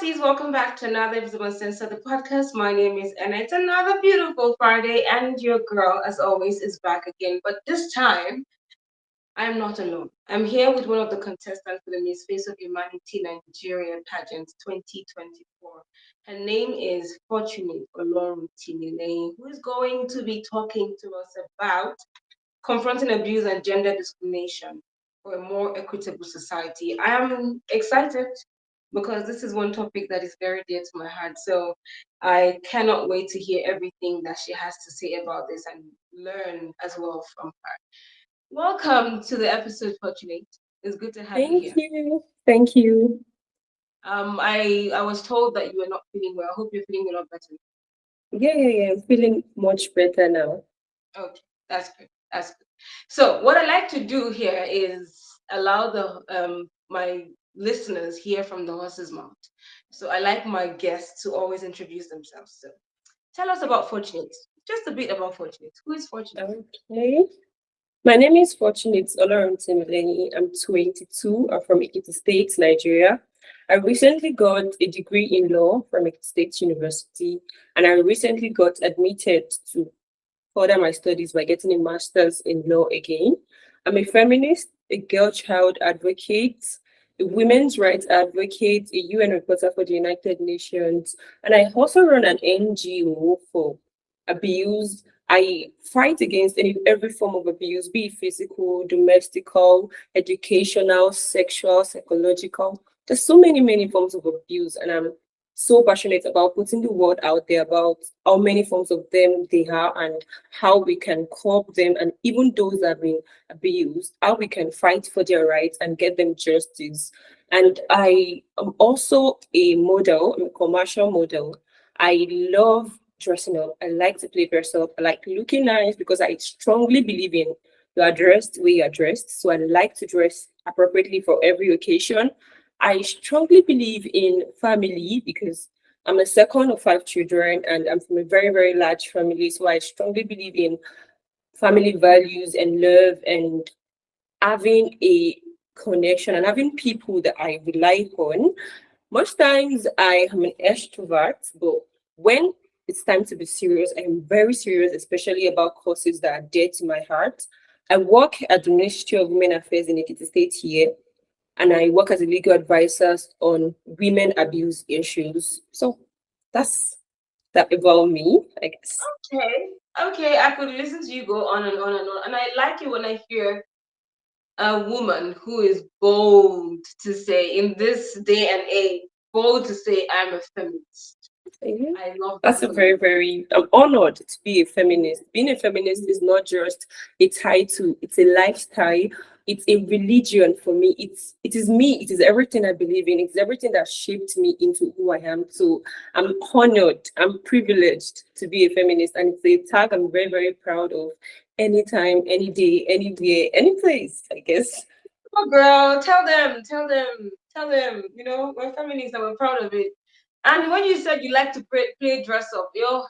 Hussies, welcome back to another episode of Sense of the Podcast. My name is Anna. It's another beautiful Friday, and your girl, as always, is back again. But this time, I'm not alone. I'm here with one of the contestants for the Miss Face of Humanity Nigeria pageant 2024. Her name is Fortunate Oloruntimilehin, who is going to be talking to us about confronting abuse and gender discrimination for a more equitable society. I am excited because this is one topic that is very dear to my heart. So I cannot wait to hear everything that she has to say about this and learn as well from her. Welcome to the episode, Fortunate. It's good to have you Thank here. you. Thank you. I was told that you were not feeling well. I hope you're feeling a lot better. Yeah. I'm feeling much better now. Okay, that's good. That's good. So what I like to do here is allow the my listeners hear from the horse's mouth. So I like my guests to always introduce themselves. So tell us about Fortunate. Just a bit about Fortunate. Who is Fortunate? Okay. My name is Fortunate Oloruntimilehin. I'm 22. I'm from Ekiti State, Nigeria. I recently got a degree in law from Ekiti State University, and I recently got admitted to further my studies by getting a master's in law again. I'm a feminist, a girl child advocate, a women's rights advocate, a UN reporter for the United Nations, and I also run an NGO for abuse. I fight against every form of abuse, be it physical, domestical, educational, sexual, psychological. There's so many forms of abuse, and I'm so passionate about putting the word out there about how many forms of them they are and how we can curb them, and even those that have been abused, how we can fight for their rights and get them justice. And I am also a model, I'm a commercial model. I love dressing up. I like to play dress up. I like looking nice because I strongly believe in you are dressed the way you are dressed. So I like to dress appropriately for every occasion. I strongly believe in family because I'm a second of five children and I'm from a very large family. So I strongly believe in family values and love and having a connection and having people that I rely on. Most times I am an extrovert, but when it's time to be serious, I am very serious, especially about causes that are dear to my heart. I work at the Ministry of Women Affairs in Ekiti State here, and I work as a legal advisor on women abuse issues. So that's that about me, I guess. Okay. Okay, I could listen to you go on and on and on. And I like it when I hear a woman who is bold to say, in this day and age, bold to say, I'm a feminist. Mhm. I love that That's a for you. I'm honored to be a feminist. Being a feminist is not just a title, it's a lifestyle, it's a religion for me. It is me, it is everything I believe in, it's everything that shaped me into who I am. So I'm honored, I'm privileged to be a feminist, and it's a tag I'm very proud of anytime, any day, anywhere, any place, I guess. Oh, girl, tell them, we're feminists and we're proud of it. And when you said you like to play dress up, you're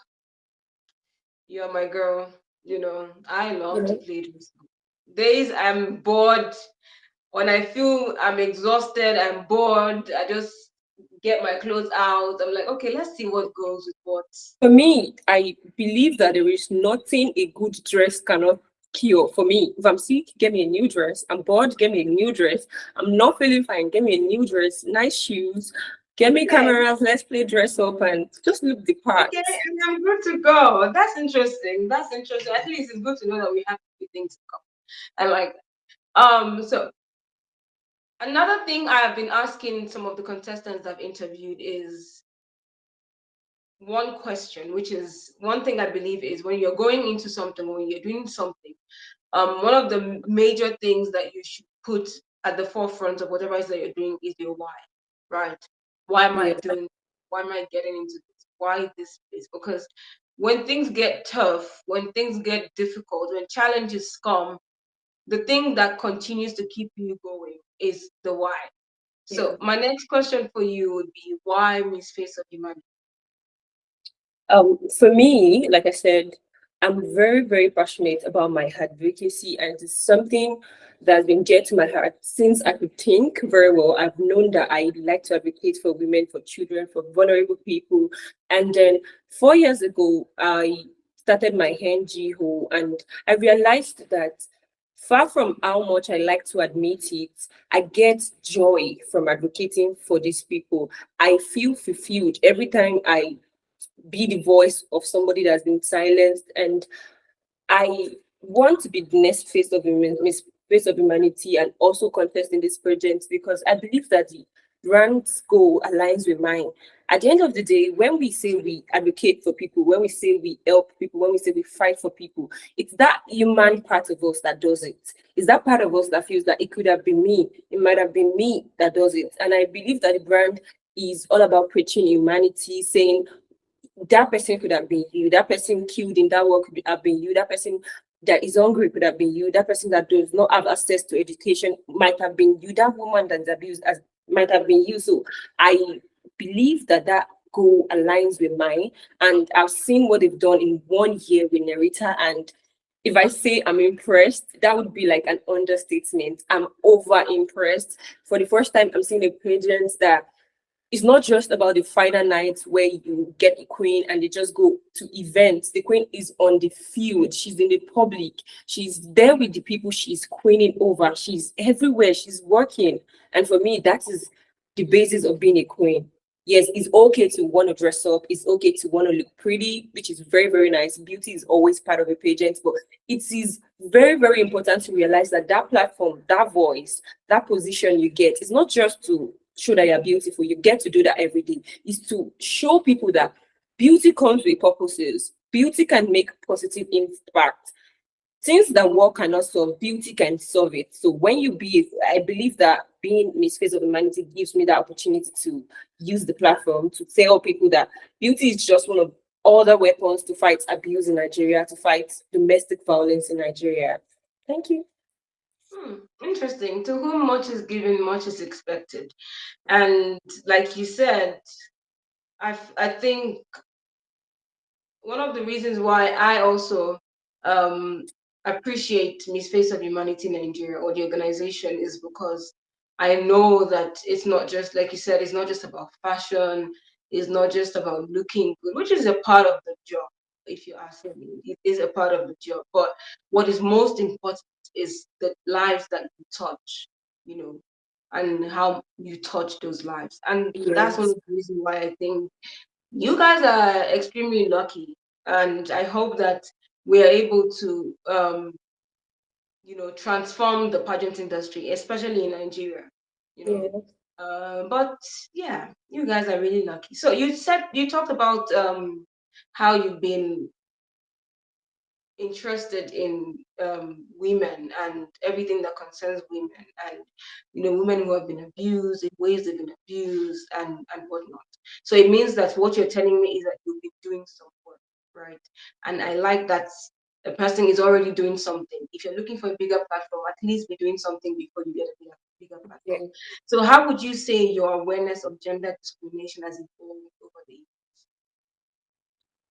my girl. I love to Yeah. play dress up. Days I'm bored, when I feel I'm exhausted, I'm bored, I just get my clothes out. I'm like, okay, let's see what goes with what. For me, I believe that there is nothing a good dress cannot cure. For me, if I'm sick, get me a new dress. I'm bored, get me a new dress. I'm not feeling fine, get me a new dress. Nice shoes, get me Okay, cameras. Let's play dress up and just look the part. okay, and I'm good to go. That's interesting. That's interesting. At least it's good to know that we have a few things to come. I like that. So another thing I have been asking some of the contestants I've interviewed is one question, which is one thing I believe is when you're going into something, when you're doing something, one of the major things that you should put at the forefront of whatever it is that you're doing is your why, right? Why am I Yeah. doing? Why am I getting into this? Why this place? Because when things get tough, when things get difficult, when challenges come, the thing that continues to keep you going is the why. Yeah. So my next question for you would be, why Miss Face of Humanity? For me, like I said, I'm very, very passionate about my advocacy, and it's something that's been dear to my heart since I could think very well. I've known that I like to advocate for women, for children, for vulnerable people. And then 4 years ago, I started my NGO, and I realized that far from how much I like to admit it, I get joy from advocating for these people. I feel fulfilled every time I be the voice of somebody that's been silenced. And I want to be the next face of humanity and also contest in this project because I believe that the brand's goal aligns with mine. At the end of the day, when we say we advocate for people, when we say we help people, when we say we fight for people, it's that human part of us that does it. It's that part of us that feels that it could have been me, it might have been me that does it. And I believe that the brand is all about preaching humanity, saying that person could have been you. That person killed in that war could have been you. That person that is hungry could have been you. That person that does not have access to education might have been you. That woman that's abused might have been you. So I believe that that goal aligns with mine. And I've seen what they've done in 1 year with Narita. And if I say I'm impressed, that would be like an understatement. I'm over impressed. For the first time, I'm seeing a pageant that it's not just about the final night where you get a queen and they just go to events. The queen is on the field, she's in the public, she's there with the people she's queening over, she's everywhere, she's working. And for me, that is the basis of being a queen. Yes, it's okay to want to dress up, it's okay to want to look pretty, which is very, very nice. Beauty is always part of a pageant, but it is very, very important to realize that that platform, that voice, that position you get is not just to show that you're beautiful. You get to do that every day. Is to show people that beauty comes with purposes. Beauty can make positive impact. Things that work cannot solve, beauty can solve it. So when you be, I believe that being Miss Face of Humanity gives me that opportunity to use the platform to tell people that beauty is just one of other weapons to fight abuse in Nigeria, to fight domestic violence in Nigeria. Thank you. Interesting. To whom much is given, much is expected. And like you said, I think one of the reasons why I also um, appreciate Miss Face of Humanity Nigeria or the organization is because I know that it's not just, like you said, it's not just about fashion, it's not just about looking good, which is a part of the job, if you ask me. It is a part of the job. But what is most important is the lives that you touch, you know, and how you touch those lives. And that's one Yes. of the reasons why I think you guys are extremely lucky, and I hope that we are able to, transform the pageant industry, especially in Nigeria. You know, Yeah. but yeah, you guys are really lucky. So you talked about how you've been interested in women and everything that concerns women, and women who have been abused, in ways they've been abused, and whatnot. So it means that what you're telling me is that you've been doing some work, right? And I like that a person is already doing something. If you're looking for a bigger platform, at least be doing something before you get a bigger platform. Yeah. So how would you say your awareness of gender discrimination has evolved over the years?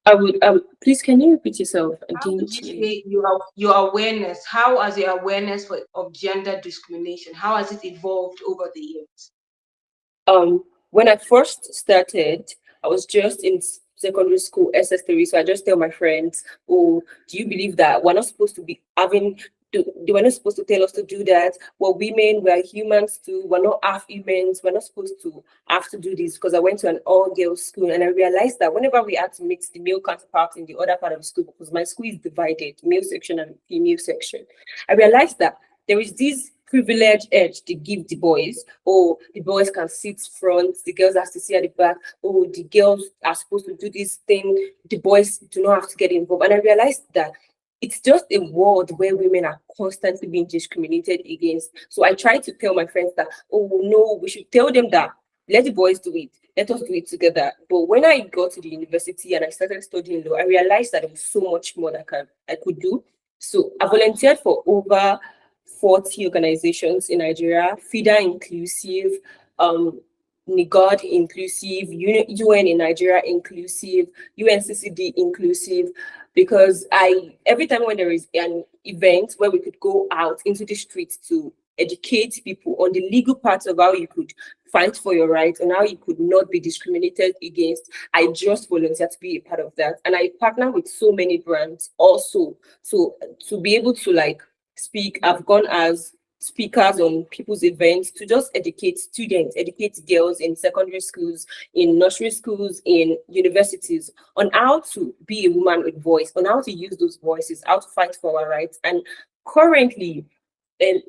I would please can you repeat yourself? I How would didn't you hear you. say your awareness, how has your awareness of gender discrimination, how has it evolved over the years? When I first started, I was just in secondary school, SS3. So I just tell my friends, oh, do you believe that we're not supposed to be having they were not supposed to tell us to do that? Well, women, we're humans too. We're not half humans. We're not supposed to have to do this because I went to an all-girls school and I realized that whenever we had to mix the male counterpart in the other part of the school, because my school is divided, male section and female section, I realized that there is this privilege edge to give the boys. Oh, the boys can sit front, the girls have to sit at the back. Oh, the girls are supposed to do this thing, the boys do not have to get involved. And I realized that it's just a world where women are constantly being discriminated against. So I try to tell my friends that, oh no, we should tell them that let the boys do it. Let us do it together. But when I got to the university and I started studying law, I realized that there was so much more that I could do. So I volunteered for over 40 organizations in Nigeria, FIDA inclusive, um, NIGOD inclusive, UN in Nigeria inclusive, UNCCD inclusive. because every time when there is an event where we could go out into the streets to educate people on the legal parts of how you could fight for your rights and how you could not be discriminated against, I just volunteer to be a part of that. And I partner with so many brands also. So to be able to like speak, I've gone as speakers on people's events to just educate students, educate girls in secondary schools, in nursery schools, in universities on how to be a woman with voice, on how to use those voices, how to fight for our rights. And currently, in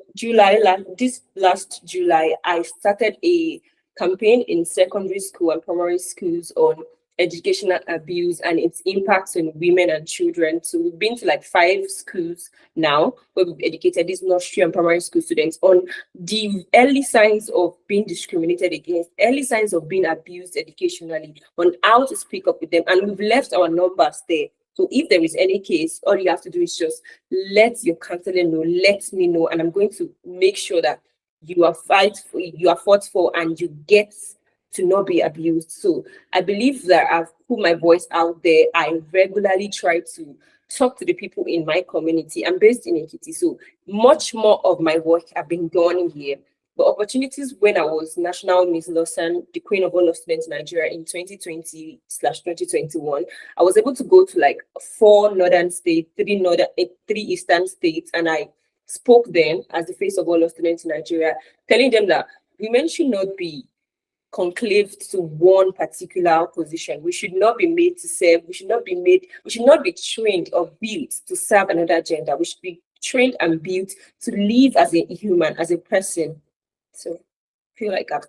this last July, I started a campaign in secondary school and primary schools on educational abuse and its impacts on women and children. So we've been to like 5 schools now where we've educated these nursery and primary school students on the early signs of being discriminated against, early signs of being abused educationally, on how to speak up with them. And we've left our numbers there. So if there is any case, all you have to do is just let your counselor know, let me know, and I'm going to make sure that you are fought for, and you get to not be abused. So I believe that I've put my voice out there. I regularly try to talk to the people in my community. I'm based in Ekiti, so much more of my work have been done here. But opportunities when I was National Miss Lausanne, the Queen of all of students in Nigeria in 2020/2021, I was able to go to like 4 northern states, 3 eastern states, and I spoke then as the face of all of students in Nigeria, telling them that women should not be conclaved to one particular position. We should not be made to serve. We should not be trained or built to serve another gender. We should be trained and built to live as a human, as a person. So I feel like I've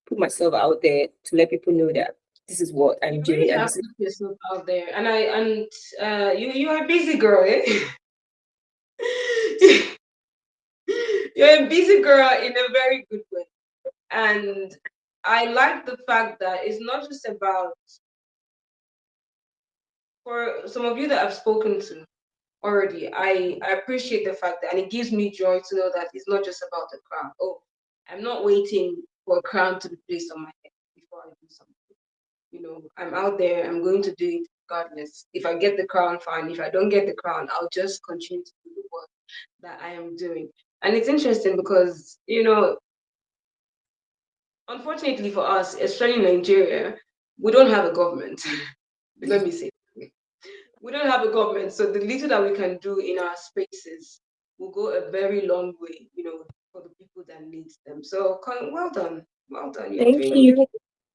put myself out there to let people know that this is what I'm You doing. really And have put yourself out there, you are a busy girl, eh? You're a busy girl in a very good way. And I like the fact that it's not just about, for some of you that I've spoken to already, I appreciate the fact that, and it gives me joy to know that it's not just about the crown. Oh, I'm not waiting for a crown to be placed on my head before I do something. I'm out there, I'm going to do it regardless. If I get the crown, fine. If I don't get the crown, I'll just continue to do the work that I am doing. And it's interesting because, unfortunately for us, especially in Nigeria, we don't have a government. Let me say, we don't have a government, so the little that we can do in our spaces will go a very long way, for the people that need them. So, well done. You're thank doing you.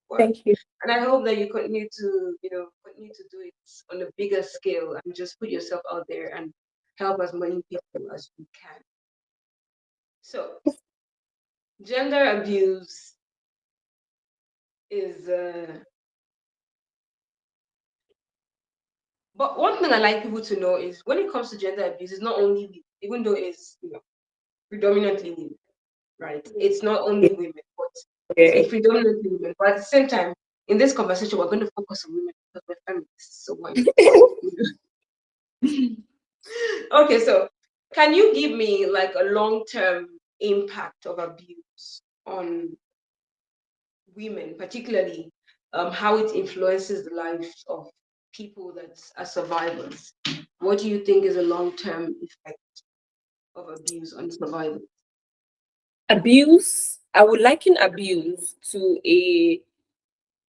work, Thank you. and I hope that you continue to do it on a bigger scale and just put yourself out there and help as many people as you can. So, gender abuse is but one thing I like people to know is when it comes to gender abuse, it's not only women, even though it's predominantly women, right? It's not only women, but it's Okay. predominantly women. But at the same time, in this conversation, we're going to focus on women because we're feminists. So why not? Okay, so can you give me like a long-term impact of abuse on women, particularly how it influences the lives of people that are survivors? What do you think is a long-term effect of abuse on survivors? Abuse, I would liken abuse to a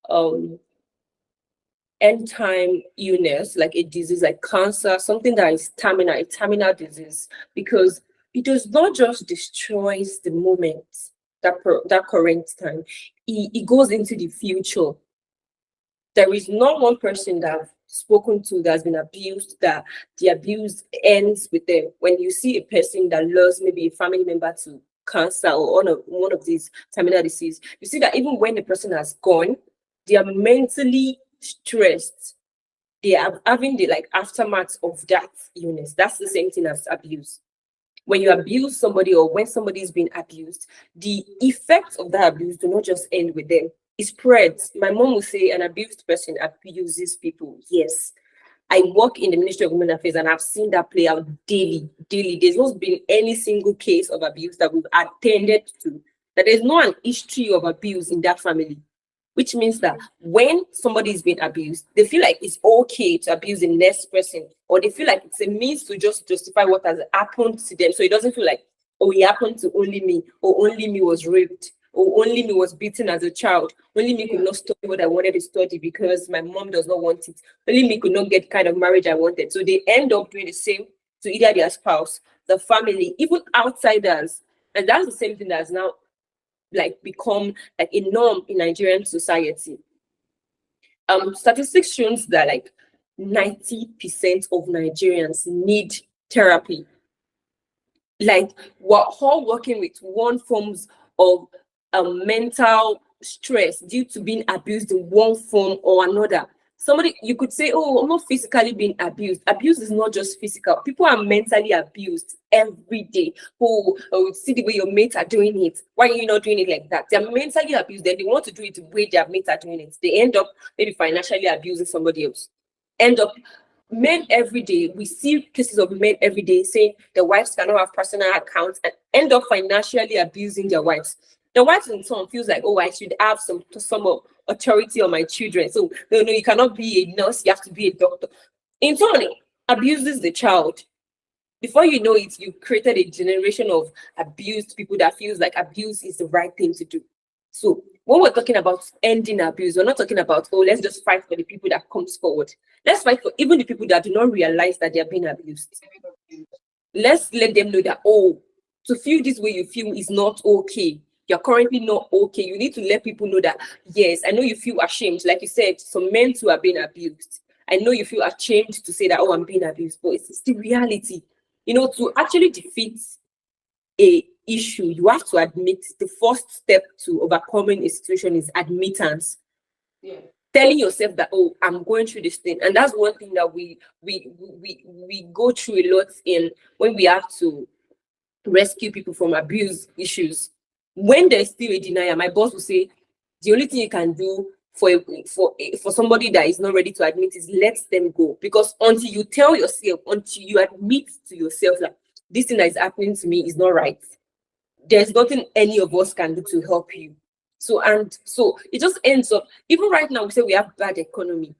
um end time illness, like a disease like cancer, something that is terminal, a terminal disease, because it does not just destroys the moment, that current time, it goes into the future. There is not one person that I've spoken to that's been abused that the abuse ends with them. When you see a person that lost maybe a family member to cancer or one of these terminal disease, you see that even when the person has gone, they are mentally stressed. They are having the like aftermath of that illness. That's the same thing as abuse. When you abuse somebody or when somebody is being abused, the effects of that abuse do not just end with them. It spreads. My mom will say an abused person abuses people. Yes. I work in the Ministry of Women Affairs and I've seen that play out daily, daily. There's not been any single case of abuse that we've attended to. That there's not an history of abuse in that family. which means that when somebody is being abused, they feel like it's okay to abuse the next person, or they feel like it's a means to just justify what has happened to them. So it doesn't feel like, oh, it happened to only me, or only me was raped, or only me was beaten as a child, only me could not study what I wanted to study because my mom does not want it, only me could not get the kind of marriage I wanted. So they end up doing the same to either their spouse, the family, even outsiders. And that's the same thing that's now like become like a norm in Nigerian society. Statistics shows that like 90% of Nigerians need therapy. Like we're all working with one forms of mental stress due to being abused in one form or another. Somebody, you could say, oh, I'm not physically being abused. Abuse is not just physical. People are mentally abused every day. Oh, see the way your mates are doing it. Why are you not doing it like that? They're mentally abused. Then they want to do it the way their mates are doing it. They end up maybe financially abusing somebody else. End up men every day, we see cases of men every day saying the wives cannot have personal accounts and end up financially abusing their wives. The wives in turn feels like, oh, I should have some authority on my children. So no, you cannot be a nurse, you have to be a doctor. In turn, it abuses the child. Before you know it, you've created a generation of abused people that feels like abuse is the right thing to do. So when we're talking about ending abuse, we're not talking about, oh, let's just fight for the people that comes forward. Let's fight for even the people that do not realize that they're being abused. Let's let them know that, oh, to feel this way you feel is not okay. You're currently not okay. You need to let people know that, yes, I know you feel ashamed. Like you said, some men too are being abused. I know you feel ashamed to say that, oh, I'm being abused, but it's the reality. You know, to actually defeat a issue, you have to admit. The first step to overcoming a situation is admittance. Yeah. Telling yourself that, oh, I'm going through this thing. And that's one thing that we go through a lot in when we have to rescue people from abuse issues. When there's still a denier, my boss will say the only thing you can do for somebody that is not ready to admit is let them go. Because until you tell yourself, until you admit to yourself that this thing that is happening to me is not right, there's nothing any of us can do to help you. So it just ends up, even right now we say we have bad economy.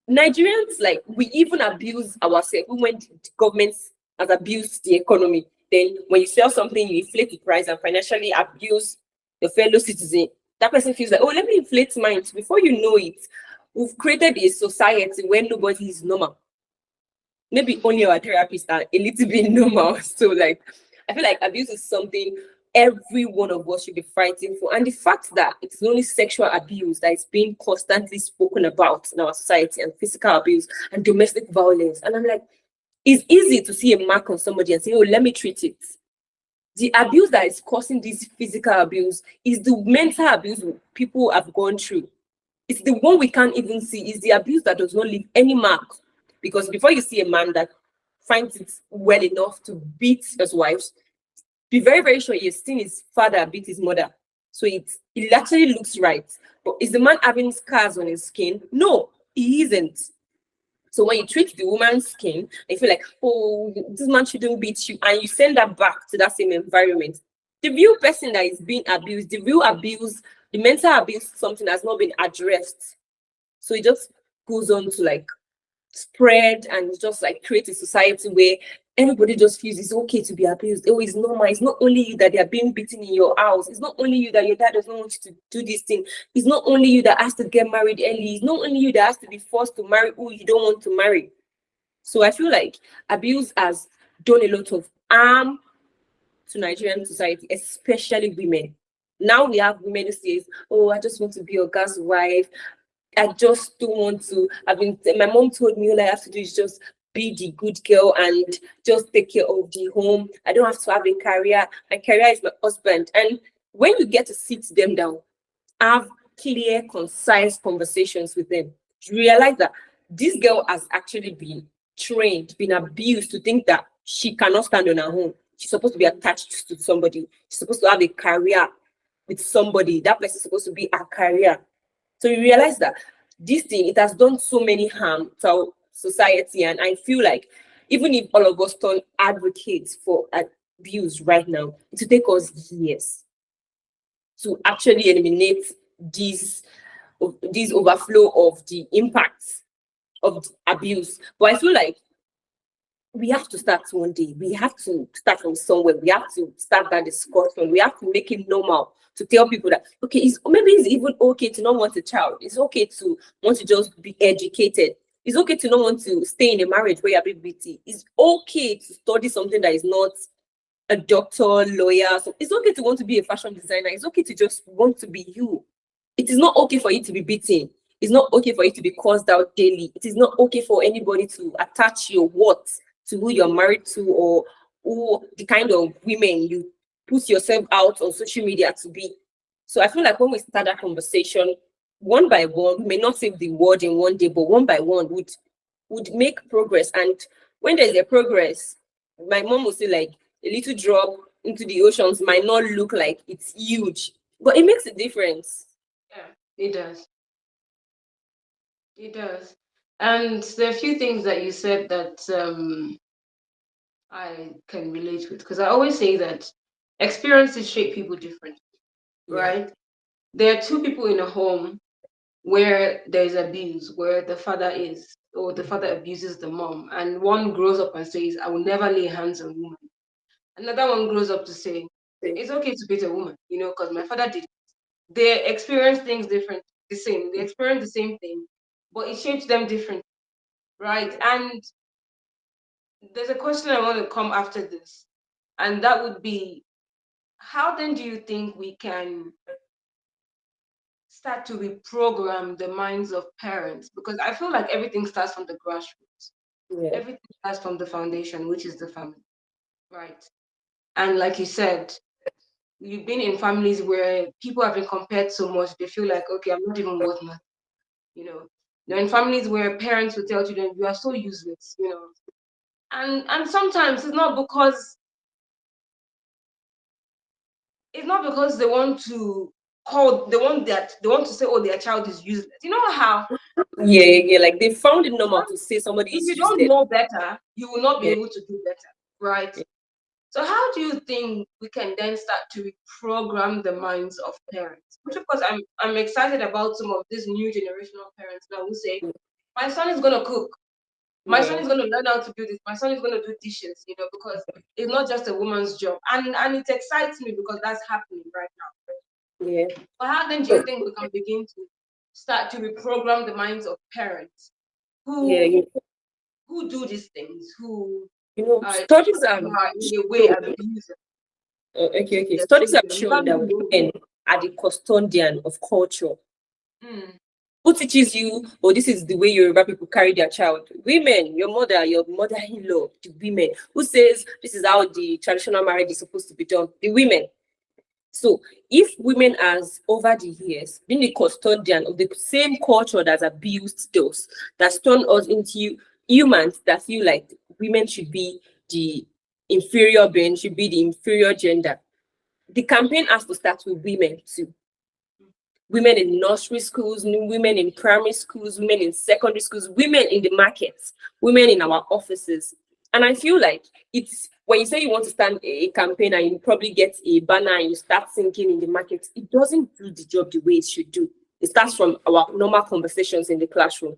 Nigerians, like, we even abuse ourselves. When the government has abused the economy, then when you sell something, you inflate the price and financially abuse your fellow citizen. That person feels like, oh, let me inflate mine. Before you know it, we've created a society where nobody is normal. Maybe only our therapists are a little bit normal. So, like, I feel like abuse is something every one of us should be fighting for. And the fact that it's only sexual abuse that is being constantly spoken about in our society, and physical abuse and domestic violence. And I'm like, it's easy to see a mark on somebody and say, oh, let me treat it. The abuse that is causing this physical abuse is the mental abuse people have gone through. It's the one we can't even see. It's the abuse that does not leave any mark. Because before you see a man that finds it well enough to beat his wives, be very, very sure he's seen his father beat his mother. So it actually looks right. But is the man having scars on his skin? No, he isn't. So when you treat the woman's skin, you feel like, oh, this man shouldn't beat you, and you send that back to that same environment. The real person that is being abused, the real abuse, the mental abuse, something has not been addressed. So it just goes on to like spread and just like create a society where everybody just feels it's okay to be abused. Oh, it's normal. It's not only you that they are being beaten in your house. It's not only you that your dad does not want you to do this thing. It's not only you that has to get married early. It's not only you that has to be forced to marry who you don't want to marry. So I feel like abuse has done a lot of harm to Nigerian society, especially women. Now we have women who says, oh, I just want to be your guy's wife. I just don't want to. My mom told me all I have to do is just be the good girl and just take care of the home. I don't have to have a career. My career is my husband. And when you get to sit them down, have clear, concise conversations with them, you realize that this girl has actually been trained, been abused to think that she cannot stand on her own. She's supposed to be attached to somebody. She's supposed to have a career with somebody. That person is supposed to be a career. So you realize that this thing, it has done so many harm to our society. And I feel like even if all of us turn advocates for abuse right now, it will take us years to actually eliminate this overflow of the impacts of abuse. But I feel like we have to start one day. We have to start from somewhere. We have to start that discussion. We have to make it normal to tell people that, okay, maybe it's even okay to not want a child. It's okay to want to just be educated. It's okay to not want to stay in a marriage where you're being beaten. It's okay to study something that is not a doctor, lawyer. So it's okay to want to be a fashion designer. It's okay to just want to be you. It is not okay for you to be beaten. It's not okay for you to be cursed out daily. It is not okay for anybody to attach your worth to who you're married to, or who the kind of women you put yourself out on social media to be. So I feel like when we start that conversation, one by one, we may not save the world in one day, but one by one would make progress. And when there's a progress, my mom would say like a little drop into the oceans might not look like it's huge, but it makes a difference. Yeah, it does. It does. And there are a few things that you said that I can relate with, because I always say that experiences shape people differently, Yeah. right? There are two people in a home where there's abuse, where the father is, or the father abuses the mom, and one grows up and says, I will never lay hands on women. Another one grows up to say, it's okay to beat a woman, because my father did it. They experience things different, the same. They experience the same thing, but it shapes them different, right? And there's a question I want to come after this, and that would be, how then do you think we can start to reprogram the minds of parents? Because I feel like everything starts from the grassroots. Yeah. Everything starts from the foundation, which is the family, right? And like you said, you've been in families where people have been compared so much, they feel like, okay, I'm not even worth nothing, you know. You're in families where parents will tell children, you are so useless, And sometimes it's not because they want to say, oh, their child is useless. You know how Yeah. Like they found it normal to say somebody if is you don't useless. know better, you will not be Yeah. able to do better, right? So how do you think we can then start to reprogram the minds of parents? Which of course I'm excited about some of these new generational parents now who say, my son is gonna cook, my son Yeah. is gonna learn how to do this, my son is gonna do dishes, because it's not just a woman's job. And it excites me because that's happening right now. Yeah. But how then do you think we can begin to start to reprogram the minds of parents Yeah. who who do these things, who are Studies have who are in a way shown. abusive Okay. their Studies have children shown without that even knowing? women are the custodian of culture. Mm, Who teaches you, oh, this is the way Yoruba people carry their child? Women, your mother-in-law, the women. Who says this is how the traditional marriage is supposed to be done? The women. So if women has over the years been the custodian of the same culture that's abused those, that's turned us into humans that feel like women should be the inferior being, should be the inferior gender. The campaign has to start with women too. Women in nursery schools, women in primary schools, women in secondary schools, women in the markets, women in our offices. And I feel like it's when you say you want to start a campaign and you probably get a banner and you start thinking in the market, it doesn't do the job the way it should do. It starts from our normal conversations in the classroom.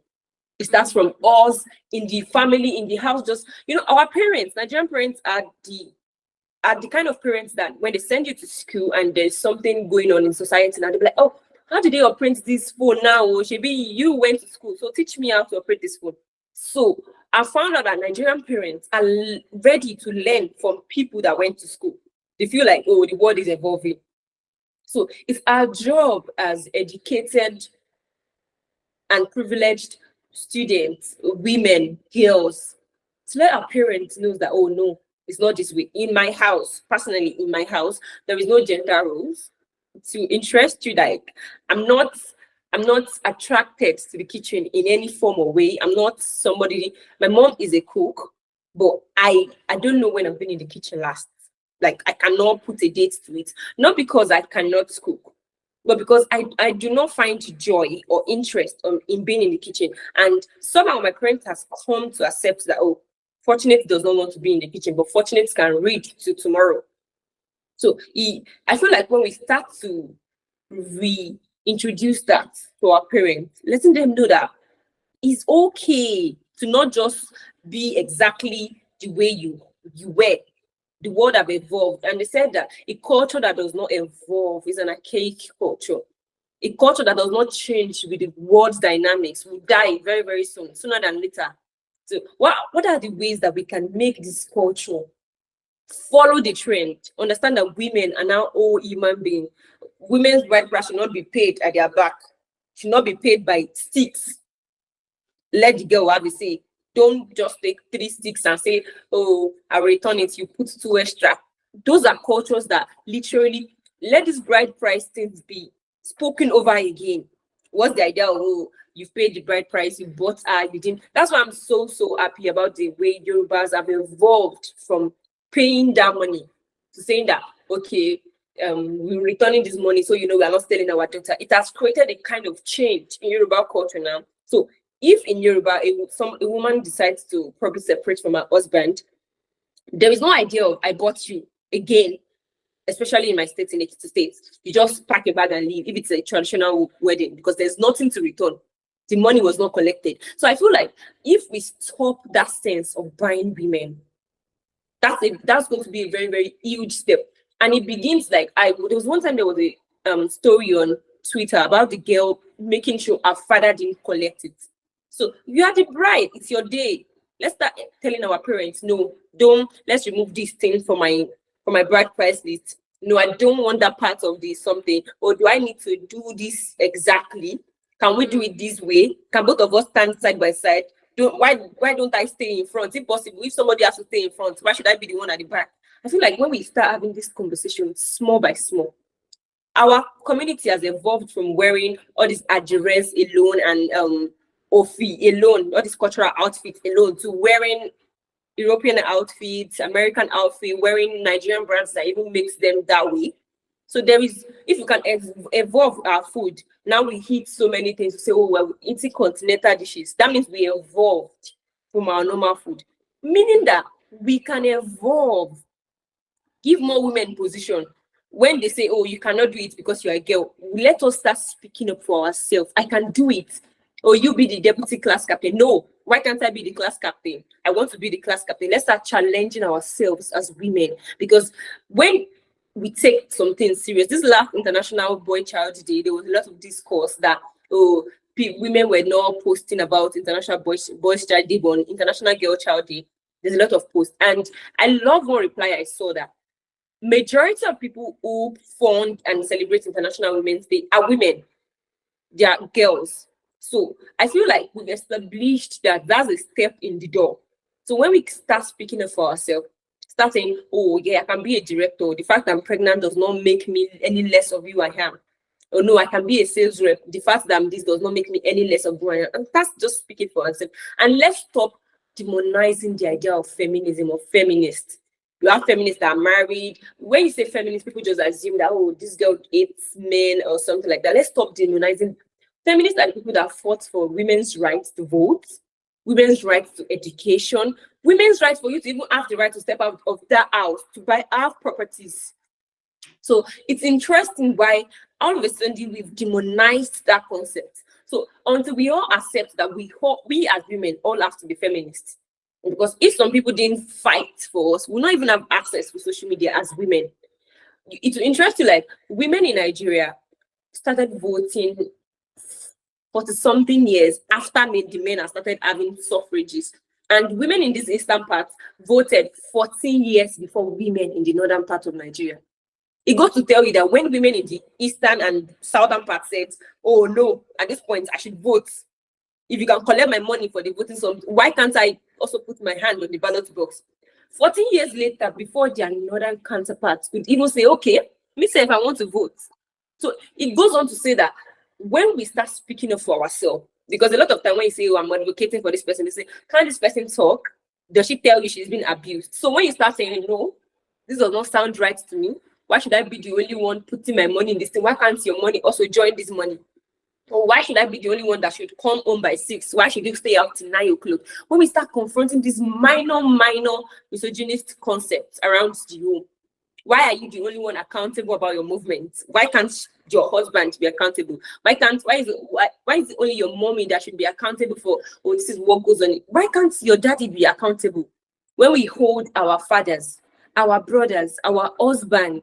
It starts mm, from us in the family, in the house. Just, our parents, Nigerian parents are the kind of parents that when they send you to school and there's something going on in society, now they'll be like, oh, how do they operate this phone now? Or should be you went to school, so teach me how to operate this phone. So I found out that Nigerian parents are ready to learn from people that went to school. They feel like, oh, the world is evolving. So it's our job as educated and privileged students, women, girls, to let our parents know that, oh no, it's not this way. In my house, personally, in my house, there is no gender roles. To interest you, like I'm not attracted to the kitchen in any form or way. I'm not somebody. My mom is a cook, but I don't know when I've been in the kitchen last. Like I cannot put a date to it. Not because I cannot cook, but because I do not find joy or interest in being in the kitchen. And somehow my parents has come to accept that, oh, fortunate does not want to be in the kitchen, but fortunate can read to tomorrow. So I feel like when we start to reintroduce introduce that to our parents, letting them know that it's okay to not just be exactly the way you were. The world have evolved, and they said that a culture that does not evolve is an archaic culture. A culture that does not change with the world's dynamics will die very, very soon, sooner than later. So, what are the ways that we can make this culture follow the trend? Understand that women are now all human beings. Women's bride price should not be paid at their back, should not be paid by sticks. Let the girl have a say. Don't just take 3 sticks and say, oh, I return it, you put 2 extra. Those are cultures that literally let this bride price things be spoken over again. What's the idea of, oh, you've paid the bride price, you bought her, you didn't? That's why I'm so happy about the way Yorubas have evolved from paying that money to saying that, okay, we're returning this money, so we are not stealing our daughter. It has created a kind of change in Yoruba culture now. So if in Yoruba a woman decides to probably separate from her husband, there is no idea of I bought you again, especially in my state, in Ekiti State. You just pack your bag and leave if it's a traditional wedding, because there's nothing to return. The money was not collected. So I feel like if we stop that sense of buying women, that's going to be a very, very huge step. And it begins like there was one time there was a story on Twitter about the girl making sure her father didn't collect it. So you are the bride, it's your day. Let's start telling our parents, no, let's remove this thing from my bride price list. No, I don't want that part of this something. Or do I need to do this exactly? Can we do it this way? Can both of us stand side by side? Why don't I stay in front? If possible, if somebody has to stay in front, why should I be the one at the back? I feel like when we start having this conversation small by small, our community has evolved from wearing all these adherents alone and ofi alone, all these cultural outfits alone, to wearing European outfits, American outfit, wearing Nigerian brands that even makes them that way. So there is, if you can evolve our food, now we eat so many things. We say, oh, well, we're eating continental dishes. That means we evolved from our normal food. Meaning that we can evolve, give more women position. When they say, oh, you cannot do it because you're a girl, let us start speaking up for ourselves. I can do it. Or you be the deputy class captain. No, why can't I be the class captain? I want to be the class captain. Let's start challenging ourselves as women. Because when we take something serious, this last International Boy Child Day, there was a lot of discourse that, oh, women were not posting about International Boys Child Day, but on International Girl Child Day, there's a lot of posts. And I love one reply I saw that majority of people who fund and celebrate International Women's Day are women. They are girls. So I feel like we've established that that's a step in the door. So when we start speaking up for ourselves, start saying, oh yeah, I can be a director. The fact that I'm pregnant does not make me any less of who I am. Oh no, I can be a sales rep. The fact that I'm this does not make me any less of who I am. And that's just speaking for ourselves. And let's stop demonizing the idea of feminism or feminists. You have feminists that are married. When you say feminists, people just assume that, oh, this girl hates men or something like that. Let's stop demonizing. Feminists are the people that fought for women's rights to vote, women's rights to education, women's rights for you to even have the right to step out of that house, to have properties. So it's interesting why all of a sudden we've demonized that concept. So until we all accept that we as women all have to be feminists. Because if some people didn't fight for us, we'll not even have access to social media as women. It's interesting, like women in Nigeria started voting 40-something years after the men have started having suffrages. And women in this eastern part voted 14 years before women in the northern part of Nigeria. It goes to tell you that when women in the eastern and southern part said, oh no, at this point I should vote. If you can collect my money for the voting, why can't I also put my hand on the ballot box? 14 years later, before their northern counterparts could even say, okay, me say if I want to vote. So it goes on to say that when we start speaking up for ourselves, because a lot of time when you say, oh, I'm advocating for this person, they say, can this person talk? Does she tell you she's been abused? So when you start saying, no, this does not sound right to me, why should I be the only one putting my money in this thing? Why can't your money also join this money? Or why should I be the only one that should come home by 6? Why should you stay out till 9 o'clock? When we start confronting these minor misogynist concepts around the home, Why are you the only one accountable about your movements? Why can't your husband be accountable? Why is it only your mommy that should be accountable for, oh, this is what goes on? Why can't your daddy be accountable? When we hold our fathers, our brothers, our husband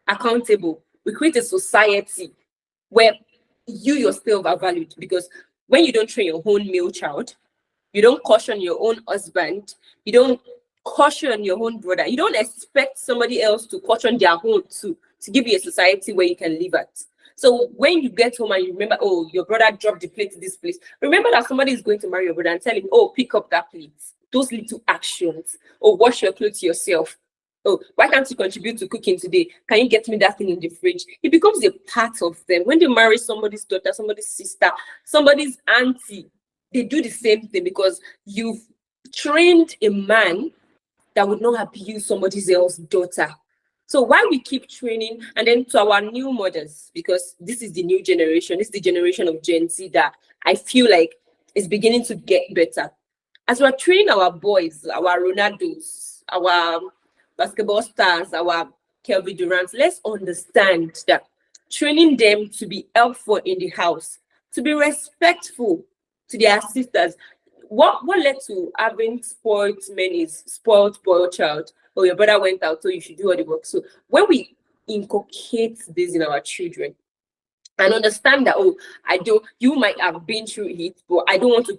accountable, we create a society where you yourself are valued. Because when you don't train your own male child, you don't caution your own husband, you don't caution your own brother, you don't expect somebody else to caution their own to give you a society where you can live at. So when you get home and you remember, oh, your brother dropped the plate to this place, remember that somebody is going to marry your brother and tell him, oh, pick up that plate. Those little actions. Or wash your clothes yourself. Oh, why can't you contribute to cooking today? Can you get me that thing in the fridge? It becomes a part of them. When they marry somebody's daughter, somebody's sister, somebody's auntie, they do the same thing because you've trained a man that would not abuse somebody else's daughter. So why we keep training, and then to our new mothers, because this is the new generation, this is the generation of Gen Z that I feel like is beginning to get better. As we're training our boys, our Ronaldos, our basketball stars, our Kelvin Durant, let's understand that training them to be helpful in the house, to be respectful to their sisters. What led to having spoiled men is spoiled child. Oh, your brother went out, so you should do all the work. So when we inculcate this in our children and understand that, oh, I do, you might have been through it, but I don't want to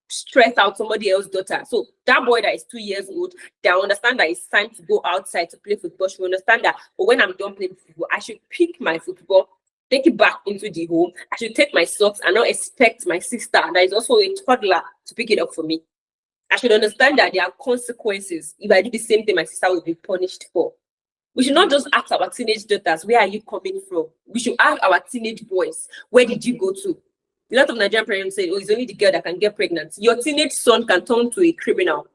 stress out somebody else's daughter. So that boy that is 2 years old, they understand that it's time to go outside to play football. She will understand that, oh, when I'm done playing football, I should pick my football, take it back into the home. I should take my socks and not expect my sister that is also a toddler to pick it up for me. I should understand that there are consequences. If I do the same thing, my sister will be punished for. We should not just ask our teenage daughters, where are you coming from? We should ask our teenage boys, where did you go to? A lot of Nigerian parents say, oh, it's only the girl that can get pregnant. Your teenage son can turn to a criminal.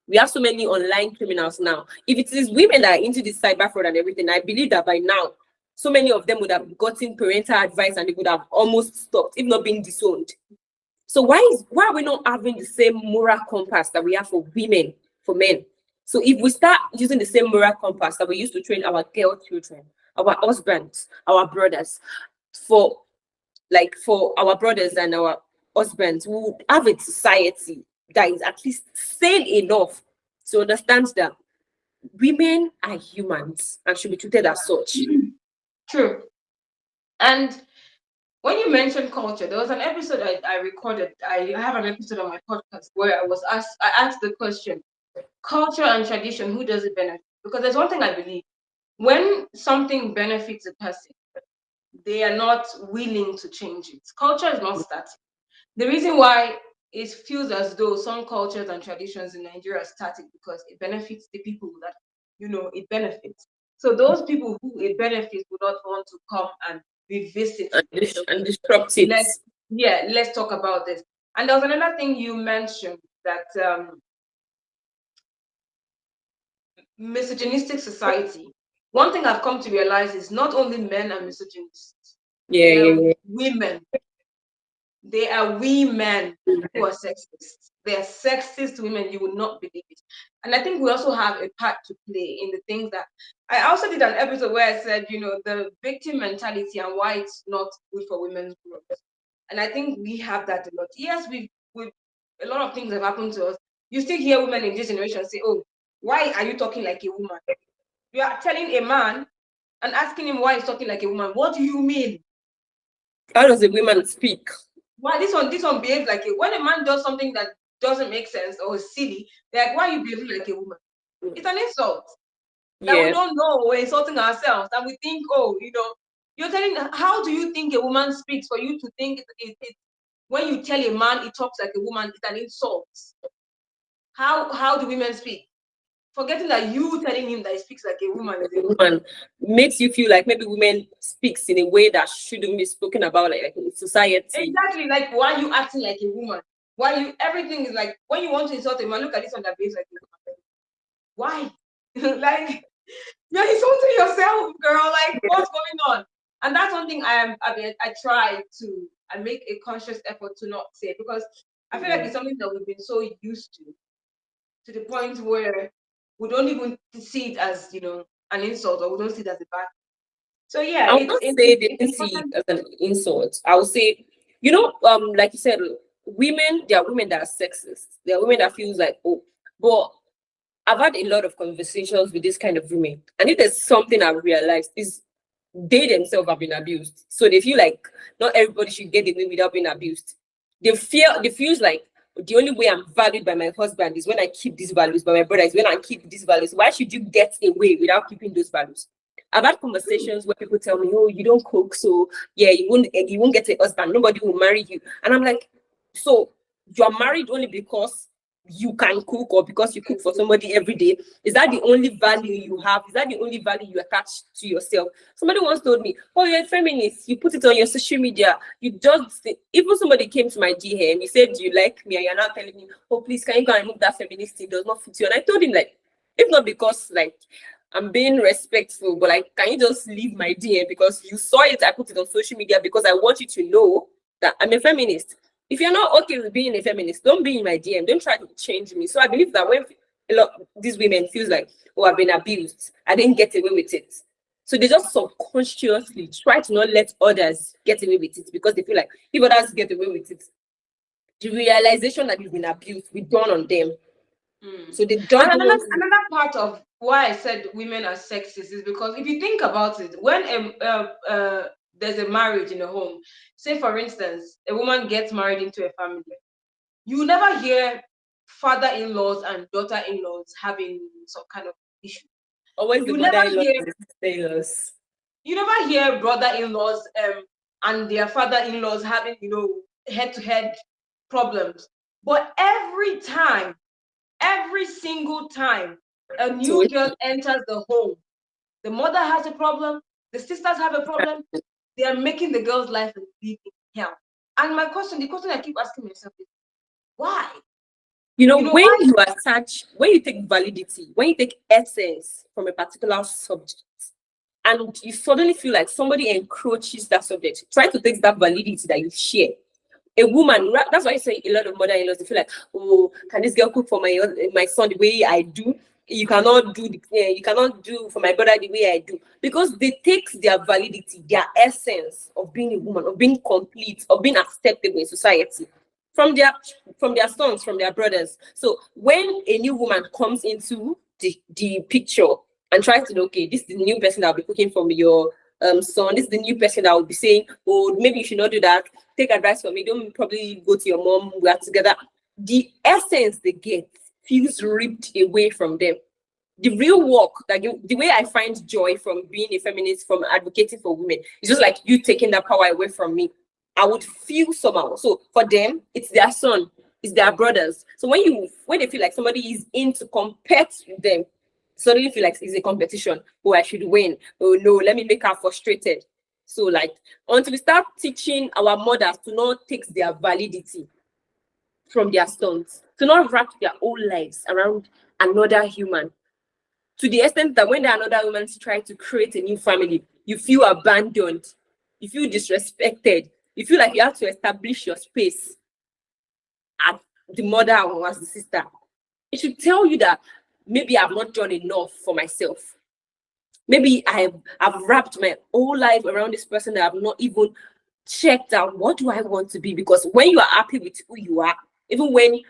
We have so many online criminals now. If it is women that are into this cyber fraud and everything, I believe that by now, so many of them would have gotten parental advice and they would have almost stopped, if not being disowned. So why are we not having the same moral compass that we have for women, for men? So if we start using the same moral compass that we used to train our girl children, our husbands, our brothers, for for our brothers and our husbands, we would have a society that is at least sane enough to understand that women are humans and should be treated as such. True. And when you mentioned culture, there was an episode I recorded. I have an episode on my podcast where I asked the question, culture and tradition, who does it benefit? Because there's one thing I believe. When something benefits a person, they are not willing to change it. Culture is not static. The reason why it feels as though some cultures and traditions in Nigeria are static because it benefits the people that it benefits. So those people who it benefits would not want to come and revisit it. And disrupt it. Let's talk about this. And there was another thing you mentioned that misogynistic society. One thing I've come to realize is not only men are misogynists, women. They are women who are sexist. They are sexist women. You will not believe it. And I think we also have a part to play in the things that I also did an episode where I said, the victim mentality and why it's not good for women's growth. And I think we have that a lot. Yes, we a lot of things have happened to us. You still hear women in this generation say, "Oh, why are you talking like a woman?" You are telling a man and asking him why he's talking like a woman. What do you mean? How does a woman speak? Why this one behaves like a when a man does something that doesn't make sense or is silly, they're like, why are you behaving like a woman? It's an insult that we don't know. We're insulting ourselves and we think, oh, you're telling how do you think a woman speaks for you to think it when you tell a man he talks like a woman, it's an insult. How do women speak? Forgetting that you telling him that he speaks like a woman is a woman makes you feel like maybe women speaks in a way that shouldn't be spoken about like in society. Exactly. Like, why are you acting like a woman? Why you everything is like when you want to insult a man, look at this one that behaves like a woman. Why? Like you're insulting yourself, girl. Like what's going on? And that's one thing I try to I make a conscious effort to not say because I feel like it's something that we've been so used to the point where we don't even see it as an insult, or we don't see it as a bad. So yeah, I would not say they it's didn't see it important. as an insult. I would say, like you said, women, there are women that are sexist. There are women that feels like, oh, but I've had a lot of conversations with this kind of women. And if there's something I've realized is they themselves have been abused. So they feel like not everybody should get away without being abused. They feels like the only way I'm valued by my husband is when I keep these values, by my brother is when I keep these values. Why should you get away without keeping those values? I've had conversations where people tell me, "Oh, you don't cook, so yeah, you won't get a husband. Nobody will marry you." And I'm like, "So you are married only because you can cook or because you cook for somebody every day? Is that the only value you have? Is that the only value you attach to yourself?" Somebody once told me, "Oh, you're a feminist. You put it on your social media. You just even somebody came to my DM. He said, 'Do you like me?' And you're not telling me, 'Oh, please, can you go and remove that feminist thing? It does not fit you.'" And I told him, like, if not because like I'm being respectful, but like, can you just leave my DM because you saw it? I put it on social media because I want you to know that I'm a feminist. If you're not okay with being a feminist, don't be in my DM. Don't try to change me. So I believe that when a lot these women feels like, oh, I've been abused, I didn't get away with it. So they just subconsciously try to not let others get away with it because they feel like if others get away with it, the realization that you've been abused will dawn on them. Mm. So they And don't another want to. another part of why I said women are sexist is because if you think about it, when there's a marriage in a home, say for instance, a woman gets married into a family, you never hear father-in-laws and daughter-in-laws having some kind of issue. Always the You never mother-in-law hear and the sister-in-laws. you never hear brother-in-laws and their father-in-laws having, head-to-head problems. But every single time a So new girl enters the home, the mother has a problem, the sisters have a problem, they are making the girl's life a living hell. And the question I keep asking myself is why? when Why? you attach, when you take validity, when you take essence from a particular subject, and you suddenly feel like somebody encroaches that subject, try to take that validity that you share. A woman, that's why I say a lot of mother-in-laws, they feel like, oh, can this girl cook for my son the way I do? You cannot do for my brother the way I do, because they take their validity, their essence of being a woman, of being complete, of being acceptable in society from their sons, from their brothers. So when a new woman comes into the picture and tries to, okay, this is the new person that will be cooking from your son, this is the new person that will be saying, oh, maybe you should not do that, take advice from me, don't probably go to your mom, we are together. The essence they get feels ripped away from them. The real work, like the way I find joy from being a feminist, from advocating for women, it's just like you taking that power away from me. I would feel somehow. So for them, it's their son, it's their brothers. So when they feel like somebody is in to compete with them, suddenly feel like it's a competition. Oh, I should win. Oh no, let me make her frustrated. So like until we start teaching our mothers to not take their validity from their sons, to not wrap their whole lives around another human, to the extent that when another woman try to create a new family, you feel abandoned, you feel disrespected, you feel like you have to establish your space as the mother or as the sister. It should tell you that maybe I've not done enough for myself. Maybe I've wrapped my whole life around this person that I've not even checked out what do I want to be. Because when you are happy with who you are, even when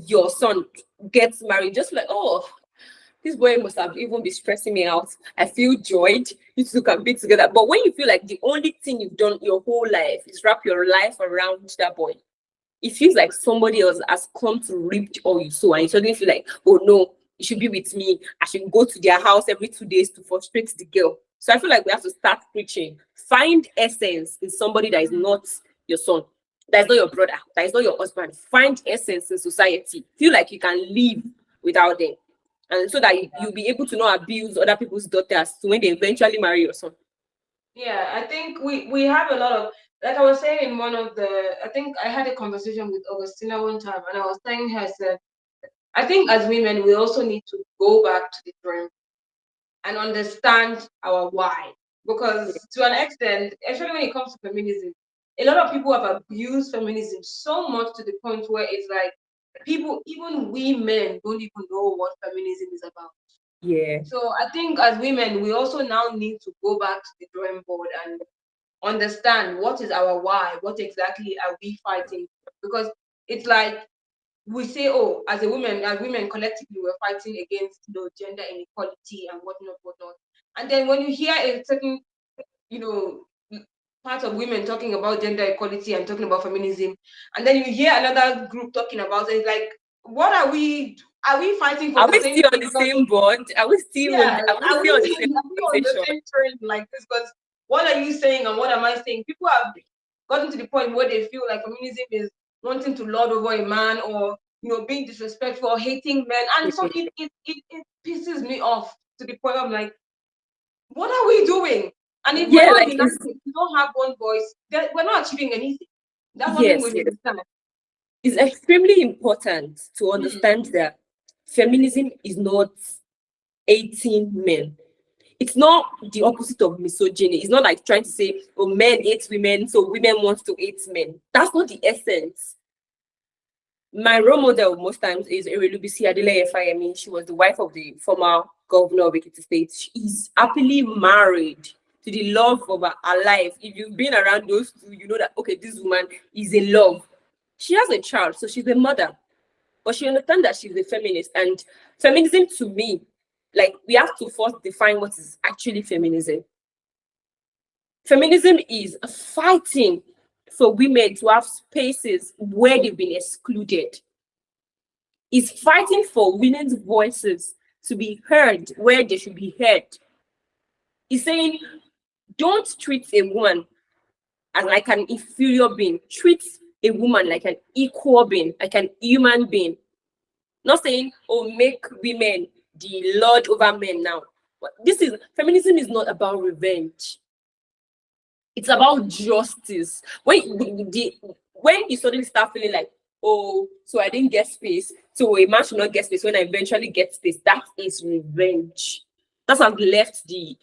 your son gets married, just like, oh, this boy must have even been stressing me out. I feel joyed. You two can be together. But when you feel like the only thing you've done your whole life is wrap your life around that boy, it feels like somebody else has come to reap all you sow, and you suddenly feel like, oh no, you should be with me. I should go to their house every 2 days to frustrate the girl. So I feel like we have to start preaching. Find essence in somebody that is not your son, that is not your brother, that is not your husband. Find essence in society. Feel like you can live without them. And so that you'll be able to not abuse other people's daughters when they eventually marry your son. Yeah, I think we have a lot of, like I was saying in one of the, I think I had a conversation with Augustina one time, and I was telling her, I said, I think as women, we also need to go back to the drawing and understand our why. Because to an extent, especially when it comes to feminism, a lot of people have abused feminism so much to the point where it's like people, even we men, don't even know what feminism is about. Yeah. So I think as women, we also now need to go back to the drawing board and understand what is our why, what exactly are we fighting for? Because it's like we say, oh, as women collectively, we're fighting against, gender inequality and whatnot. And then when you hear a certain, you know, part of women talking about gender equality and talking about feminism, and then you hear another group talking about it, like, what are we? Are we fighting for Are the we same still on thing? the Because same bond? Are we still yeah, are we still on the same are we on the conversation? same train like this? Because what are you saying and what am I saying? People have gotten to the point where they feel like feminism is wanting to lord over a man, or being disrespectful or hating men, and so it pisses me off to the point I'm like, what are we doing? And if we're Yeah, not like united, it's if we don't have one voice, then we're not achieving anything. That's one thing yes, we yes. understand. It's extremely important to Hmm. understand that feminism is not 18 men. It's not the opposite of misogyny. It's not like trying to say, oh, men hate women, so women want to hate men. That's not the essence. My role model most times is Erelubisi Adeleye Fayemi. She was the wife of the former governor of Ekiti State. She is happily married to the love of her life. If you've been around those two, you know that, okay, this woman is in love. She has a child, so she's a mother. But she understands that she's a feminist. And feminism to me, like, we have to first define what is actually feminism. Feminism is fighting for women to have spaces where they've been excluded. Is fighting for women's voices to be heard where they should be heard. Is saying, don't treat a woman as like an inferior being. Treat a woman like an equal being, like an human being. Not saying, oh, make women the lord over men now. But this is feminism is not about revenge. It's about justice. When you suddenly start feeling like, oh, so I didn't get space, so a man should not get space when I eventually get space, that is revenge. That has left the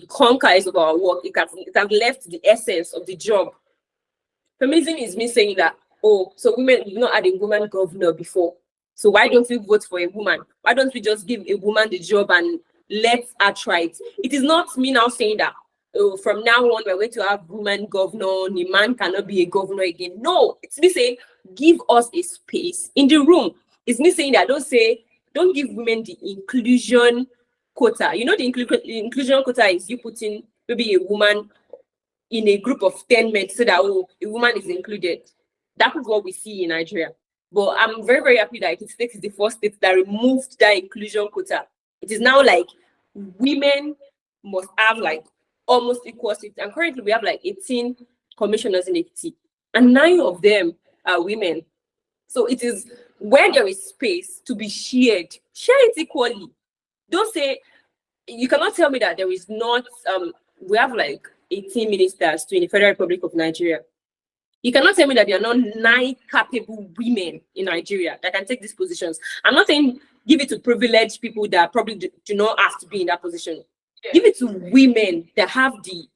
conquest of our work. It has left the essence of the job. Feminism is me saying that, oh, so women, we've not had a woman governor before. So why don't we vote for a woman? Why don't we just give a woman the job and let her try it? It is not me now saying that, oh, from now on, we're going to have woman governor, the man cannot be a governor again. No, it's me saying, give us a space in the room. It's me saying that, don't give women the inclusion quota. You know, the inclusion quota is you putting maybe a woman in a group of 10 men so that, oh, a woman is included. That is what we see in Nigeria. But I'm very, very happy that Ekiti State is the first state that removed that inclusion quota. It is now like women must have like almost equal seats. And currently we have like 18 commissioners in Ekiti, and 9 of them are women. So it is where there is space to be shared, share it equally. Don't say, you cannot tell me that there is not we have like 18 ministers in the Federal Republic of Nigeria. You cannot tell me that there are not 9 capable women in Nigeria that can take these positions. I'm not saying give it to privileged people that probably do not ask to be in that position. Yeah. Give it to women that have the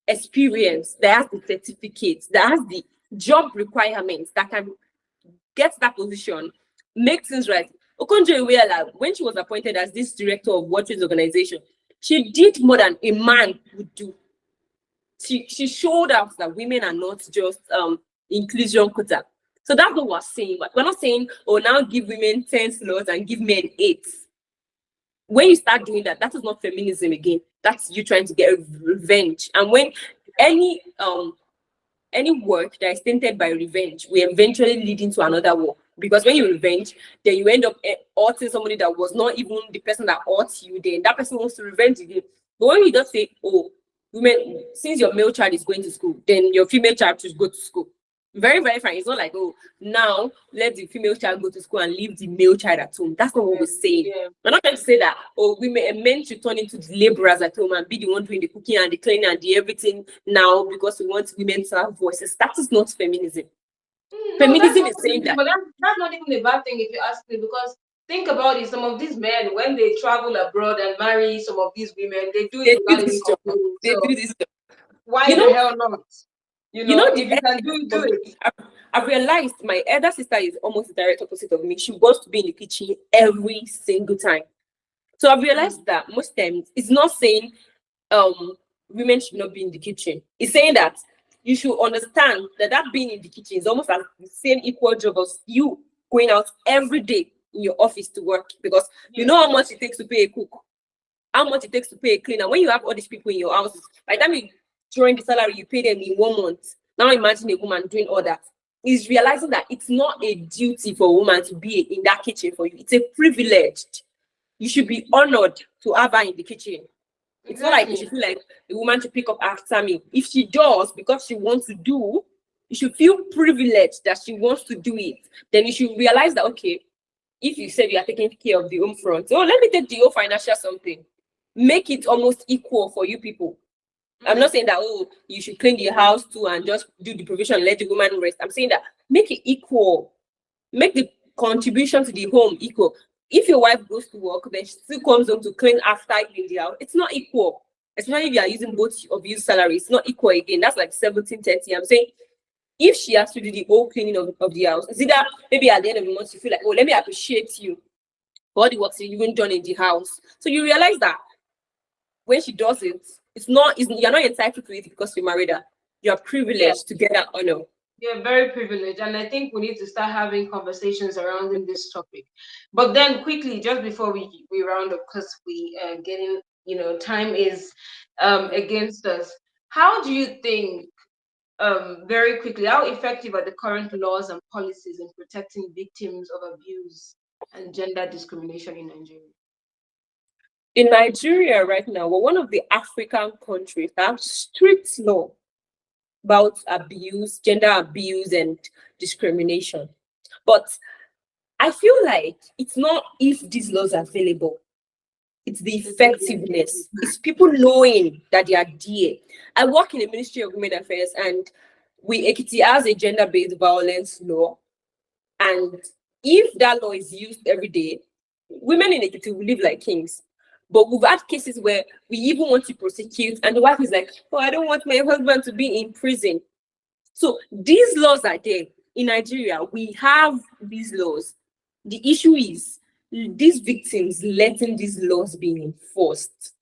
experience, that has the certificates, that has the job requirements, that can get that position, make things right. Okonjo-Iweala, when she was appointed as this director of World Trade Organization, she did more than a man would do. She showed us that women are not just inclusion quota. So that's what we're saying. But we're not saying, oh, now give women 10 slots and give men 8. When you start doing that, that is not feminism again. That's you trying to get revenge. And when any work that is tainted by revenge will eventually lead into another war. Because when you revenge, then you end up hurting somebody that was not even the person that hurt you. Then that person wants to revenge you. But when you just say, oh, women, since your male child is going to school, then your female child should go to school. Very, very fine. It's not like, oh, now let the female child go to school and leave the male child at home. That's not what we're saying. Yeah. We're not trying to say that, oh, men should turn into the laborers at home and be the one doing the cooking and the cleaning and the everything now because we want women to have voices. That is not feminism. No, that's Feminism not is saying that. but that's not even a bad thing if you ask me, because think about it, some of these men, when they travel abroad and marry some of these women, they do it They do without any this job. complaining. They So do this job. why You the know, hell not? the If you can do it, do it. I've realized my elder sister is almost the direct opposite of me. She wants to be in the kitchen every single time. So I've realized that most times it's not saying women should not be in the kitchen. It's saying that you should understand that being in the kitchen is almost like the same equal job as you going out every day in your office to work, because you know how much it takes to pay a cook, how much it takes to pay a cleaner. When you have all these people in your house, by the time you join the salary, you pay them in 1 month. Now imagine a woman doing all that. Is realizing that it's not a duty for a woman to be in that kitchen for you. It's a privilege. You should be honored to have her in the kitchen. It's not like you should feel like a woman to pick up after me. If she does because she wants to do, you should feel privileged that she wants to do it. Then you should realize that, okay, if you said you are taking care of the home front, oh, let me take the whole financial something. Make it almost equal for you people. I'm not saying that, oh, you should clean the house too and just do the provision and let the woman rest. I'm saying that make it equal. Make the contribution to the home equal. If your wife goes to work, then she still comes home to clean after you in the house. It's not equal. Especially if you are using both of your salary. It's not equal again. That's like 1730. I'm saying if she has to do the whole cleaning of the house, it's either maybe at the end of the month you feel like, oh, let me appreciate you for all the work you've even done in the house. So you realize that when she does it, you're not entitled to it because you married her. You're privileged to get that honor. You're very privileged, and I think we need to start having conversations around this topic. But then, quickly, just before we round up, because we getting, time is against us. How do you think, very quickly, how effective are the current laws and policies in protecting victims of abuse and gender discrimination in Nigeria? In Nigeria right now, we're one of the African countries that have strict law about abuse, gender abuse, and discrimination. But I feel like it's not if these laws are available, it's the effectiveness. It's people knowing that they are there. I work in the Ministry of Women Affairs, and Ekiti has a gender-based violence law. And if that law is used every day, women in Ekiti will live like kings. But we've had cases where we even want to prosecute, and the wife is like, oh, I don't want my husband to be in prison. So these laws are there. In Nigeria, we have these laws. The issue is these victims letting these laws be enforced.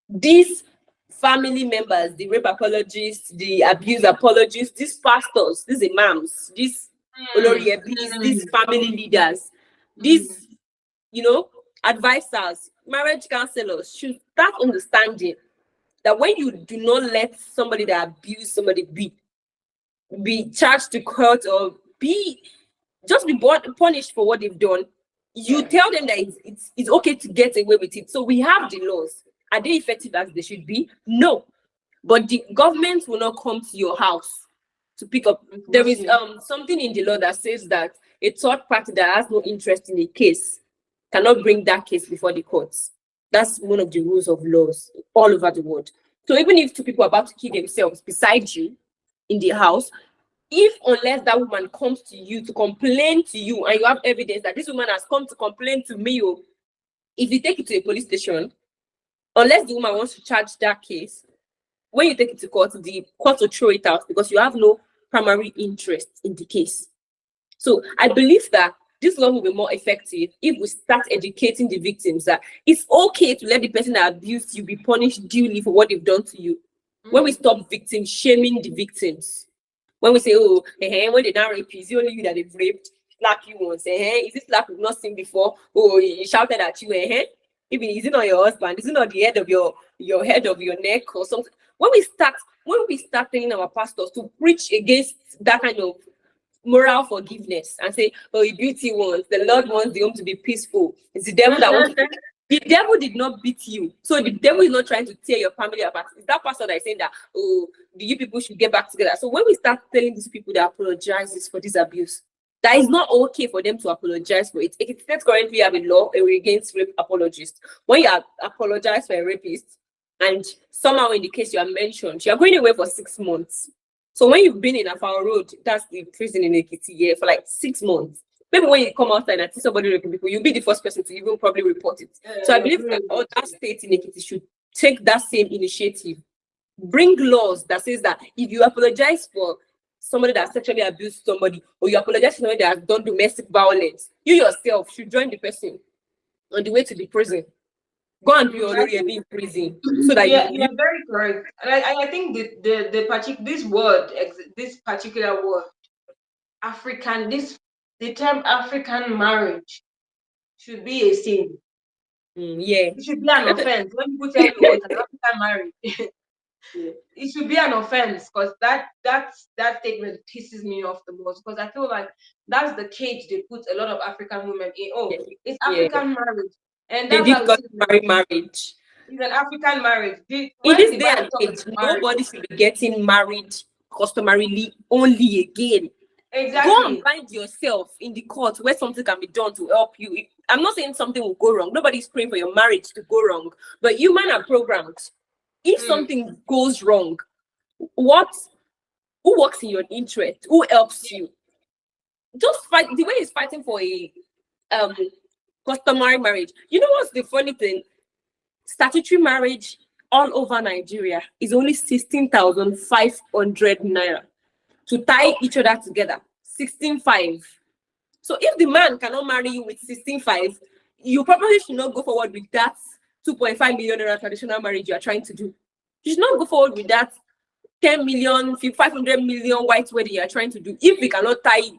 These family members, the rape apologists, the abuse apologists, these pastors, these imams, these Oloruntimilehin, these family leaders, these, advisors, marriage counselors should start understanding that when you do not let somebody that abuse somebody be charged to court or be punished for what they've done, you tell them that it's okay to get away with it. So we have the laws. Are they effective as they should be? No. But the government will not come to your house to pick up. There is something in the law that says that a third party that has no interest in a case cannot bring that case before the courts. That's one of the rules of laws all over the world. So even if two people are about to kill themselves beside you in the house, unless that woman comes to you to complain to you and you have evidence that this woman has come to complain to me, if you take it to a police station, unless the woman wants to charge that case, when you take it to court, the court will throw it out because you have no primary interest in the case. So I believe that this law will be more effective if we start educating the victims that it's okay to let the person that abused you be punished duly for what they've done to you. When we stop victim shaming the victims, when we say, oh, when they now rape you, is it only you that they've raped? Slap you once, is it slap you've not seen before? Oh, he shouted at you, Even is it not your husband? Is it not the head of your head of your neck or something? When we start telling our pastors to preach against that kind of moral forgiveness and say, oh, you beauty wants, the Lord wants the home to be peaceful. It's the devil that wants to. The devil did not beat you. So the devil is not trying to tear your family apart. It's that pastor that is saying that, oh, you people should get back together. So when we start telling these people that apologizes for this abuse, that is not okay for them to apologize for it. It states currently have a law against rape apologists. When you apologize for a rapist, and somehow in the case you are mentioned, you are going away for 6 months. So when you've been in Afar Road, that's the prison in Ekiti, for like 6 months. Maybe when you come outside and see somebody raping people, you'll be the first person to even probably report it. So I believe that other states in Ekiti should take that same initiative. Bring laws that says that if you apologize for somebody that sexually abused somebody, or you apologize to somebody that has done domestic violence, you yourself should join the person. on the way to the prison. Go and be I already think in prison so that yeah, you you're very correct. And I think this particular word, African, this the term African marriage should be a sin. yeah. It should be an offense. When people tell you, oh, it's an African marriage, Yeah. it should be an offense because that statement pisses me off the most because I feel like that's the cage they put a lot of African women in. Oh, it's Yeah. African marriage, and They that's did how it is. customary marriage. It's an African marriage. In When this the day Bible and talks age, about marriage, nobody should be getting married customarily only again. Go and exactly. find yourself in the court where something can be done to help you. I'm not saying something will go wrong. Nobody's praying for your marriage to go wrong. But human are programmed. If Mm, something goes wrong, what who works in your interest? Who helps you? Just fight the way he's fighting for a um customary marriage. You know what's the funny thing? Statutory marriage all over Nigeria is only 16,500 naira to tie each other together. 16,500. So if the man cannot marry you with 16,500, you probably should not go forward with that 2.5 million naira traditional marriage you are trying to do. You should not go forward with that 10 million, 500 million white wedding you are trying to do if he cannot tie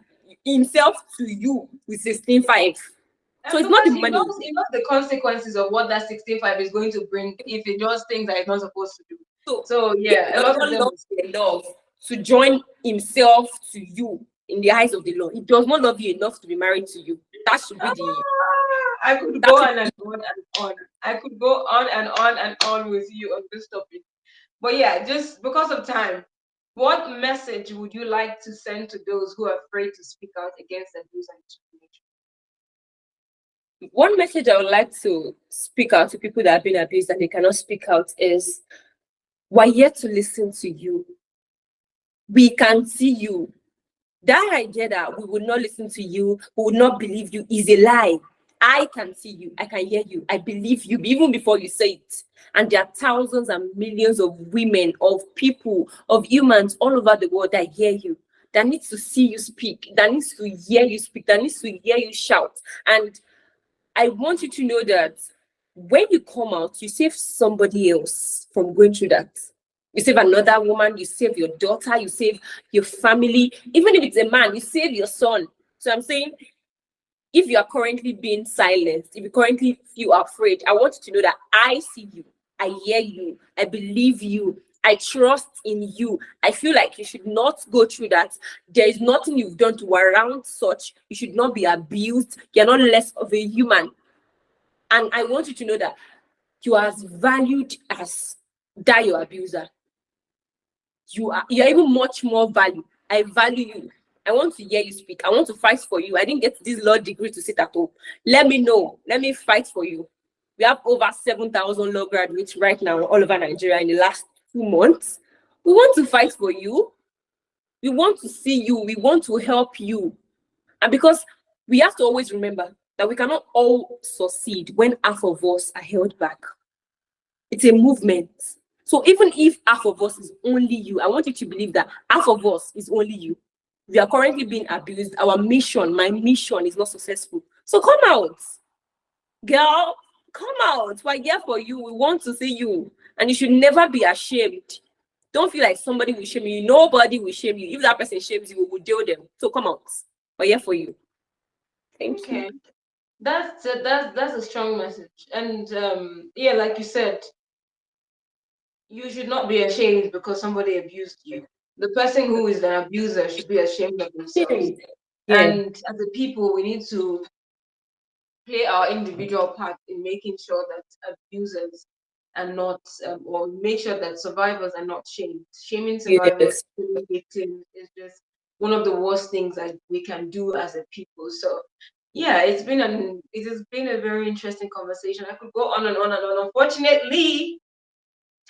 himself to you with 16,500. So and it's not because the money. he knows the consequences of what that 65 is going to bring if he does things that he's not supposed to do. So So if yeah, he a does lot of not them love will you say, enough to join himself to you in the eyes of the law, he does not love you enough to be married to you. That should be the I could that go should on and on and on. I could go on and on and on with you on this topic. But yeah, just because of time, what message would you like to send to those who are afraid to speak out against abuse and discrimination? one message I would like to speak out to people that have been abused and they cannot speak out is we're here to listen to you. We can see you. That idea that we would not listen to you, we would not believe you is a lie. I can see you, I can hear you, I believe you even before you say it. And there are thousands and millions of women, of people, of humans all over the world that hear you, that needs to see you speak, that needs to hear you speak, that needs to hear you shout. And I want you to know that when you come out, you save somebody else from going through that. You save another woman, you save your daughter, you save your family. Even if it's a man, you save your son. So I'm saying, if you are currently being silenced, if you currently feel afraid, I want you to know that I see you, I hear you, I believe you, I trust in you. I feel like you should not go through that. There is nothing you've done to warrant such. You should not be abused. You're not less of a human. And I want you to know that you are as valued as that your abuser. You're even much more valued. I value you. I want to hear you speak. I want to fight for you. I didn't get this law degree to sit at home. Let me know. Let me fight for you. We have over 7,000 law graduates right now all over Nigeria in the last 2 months. We want to fight for you. We want to see you. We want to help you. And because we have to always remember that we cannot all succeed when half of us are held back. It's a movement. So even if half of us is only you, I want you to believe that half of us is only you. We are currently being abused. Our mission, my mission is not successful. So come out, girl, come out. We're here for you. We want to see you. And you should never be ashamed. Don't feel like somebody will shame you. Nobody will shame you. If that person shames you, we will deal them. So come out. We're here for you. Thank you. Okay, that's a strong message. And yeah, like you said, you should not be ashamed because somebody abused you. The person who is an abuser should be ashamed of themselves. Yeah. And as a people, we need to play our individual part in making sure that abusers are not, or make sure that survivors are not shamed. Shaming survivors, Yes. shaming victims is just one of the worst things that we can do as a people. So, yeah, it has been a very interesting conversation. I could go on and on and on. Unfortunately,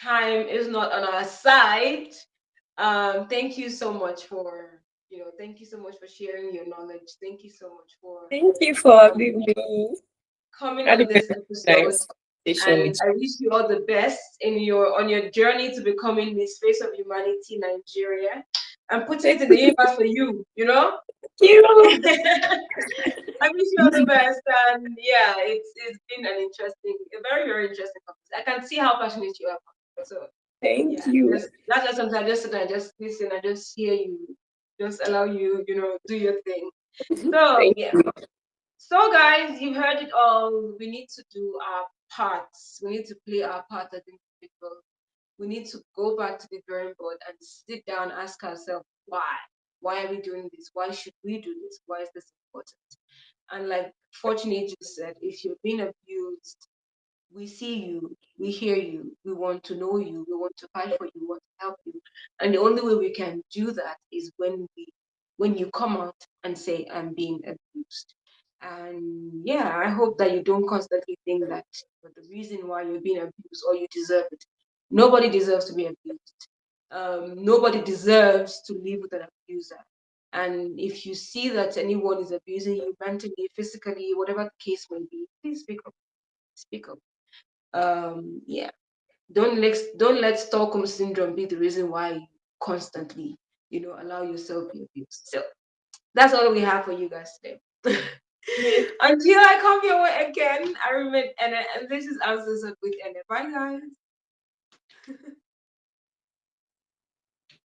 time is not on our side. Thank you so much for thank you so much for sharing your knowledge. Thank you so much for Thank you for um, having me. coming Had a on very this episode. nice conversation And with I wish you all the best in your journey to becoming Miss Face of Humanity Nigeria. I'm putting it in the you. universe for you, you know? Thank you. I wish you all the best. And yeah, it's been an interesting, a very, very interesting conversation. I can see how passionate you are about it. So Thank yeah, you. that's why sometimes I just sit and I just listen, I just hear you, just allow you, do your thing. So Thank yeah. you. So guys, you've heard it all. We need to do our parts. We need to play our part as individuals. We need to go back to the drawing board and sit down, ask ourselves why. Why are we doing this? Why should we do this? Why is this important? And like Fortunate just said, if you're being abused, we see you, we hear you, we want to know you, we want to fight for you, we want to help you. And the only way we can do that is when you come out and say, I'm being abused. And yeah, I hope that you don't constantly think that the reason why you're being abused or you deserve it. Nobody deserves to be abused. Nobody deserves to live with an abuser. And if you see that anyone is abusing you mentally, physically, whatever the case may be, please speak up. Speak up. Yeah, don't let Stockholm syndrome be the reason why you constantly, allow yourself be abused. So that's all we have for you guys today. Until I come your way again, I remain Anna, and this is Answers with Anna. Bye, guys.